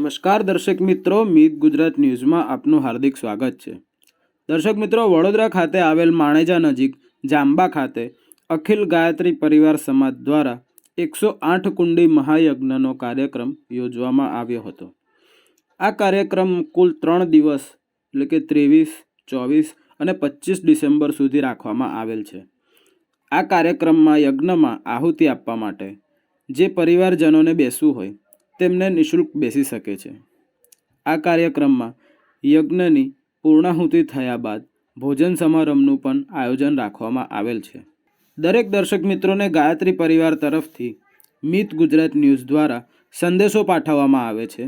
નમસ્કાર દર્શક મિત્રો, મીત ગુજરાત ન્યૂઝમાં આપનું હાર્દિક સ્વાગત છે। દર્શક મિત્રો, વડોદરા ખાતે આવેલ માણેજા નજીક જાંબા ખાતે અખિલ ગાયત્રી પરિવાર સમાજ દ્વારા 108 કુંડી મહાયજ્ઞનો કાર્યક્રમ યોજવામાં આવ્યો હતો। આ કાર્યક્રમ કુલ 3 દિવસ એટલે કે 23, 24 અને 25 ડિસેમ્બર સુધી રાખવામાં આવેલ છે। આ કાર્યક્રમમાં યજ્ઞમાં આહુતિ આપવા માટે જે પરિવારજનોને બેસવું હોય તેમને નિઃશુલ્ક બેસી શકે છે। આ કાર્યક્રમમાં યજ્ઞની પૂર્ણાહુતિ થયા બાદ ભોજન સમારંભનું પણ આયોજન રાખવામાં આવેલ છે। દરેક દર્શક મિત્રોને ગાયત્રી પરિવાર તરફથી મીત ગુજરાત ન્યૂઝ દ્વારા સંદેશો પાઠવવામાં આવે છે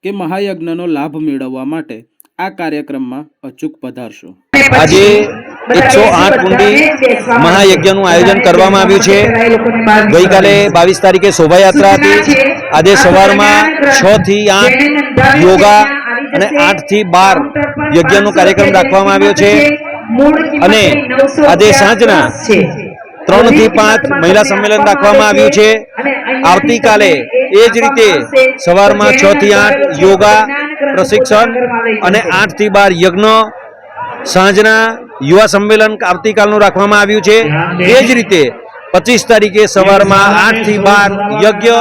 કે મહાયજ્ઞનો લાભ મેળવવા માટે આ કાર્યક્રમમાં અચૂક પધારશો। આજે 108 કુંડી મહાયજ્ઞનું આયોજન કરવામાં આવ્યું છે। ગઈકાલે 22 તારીખે શોભાયાત્રા હતી। આજે સવારમાં 6 થી 8 યોગા અને 8 થી 12 યજ્ઞનો કાર્યક્રમ રાખવામાં આવ્યો છે અને આજે સાંજના 3 થી 5 મહિલા સંમેલન રાખવામાં આવ્યું છે। આવતીકાલે એ જ રીતે સવારમાં 6 થી 8 યોગા પ્રશિક્ષણ અને 8 થી 12 યજ્ઞ, સાંજના યુવા સંમેલન આવતીકાલનું રાખવામાં આવ્યું છે। એ જ રીતે 25 તારીખે સવારમાં 8 થી 12 યજ્ઞ,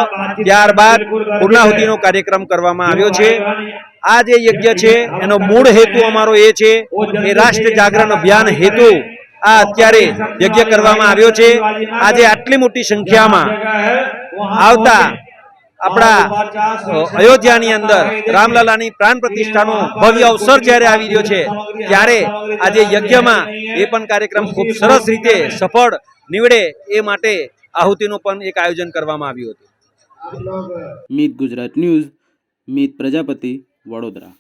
ત્યારબાદ પૂર્ણાહુતિનો કાર્યક્રમ કરવામાં આવ્યો છે। આ જે યજ્ઞ છે એનો મૂળ હેતુ અમારો એ છે કે રાષ્ટ્ર જાગરણ અભિયાન હેતુ આ અત્યારે યજ્ઞ કરવામાં આવ્યો છે। આજે આટલી મોટી સંખ્યામાં આવતા આપણા અયોધ્યાની અંદર રામલલાની પ્રાણ પ્રતિષ્ઠાનો ભવ્ય અવસર જ્યારે આવી રહ્યો છે ત્યારે આજે યજ્ઞમાં એ પણ કાર્યક્રમ ખૂબ સરસ રીતે સફળ નીવડે એ માટે આહુતિનું પણ એક આયોજન કરવામાં આવ્યું હતું। મીત ગુજરાત ન્યૂઝ, મીત પ્રજાપતિ, વડોદરા।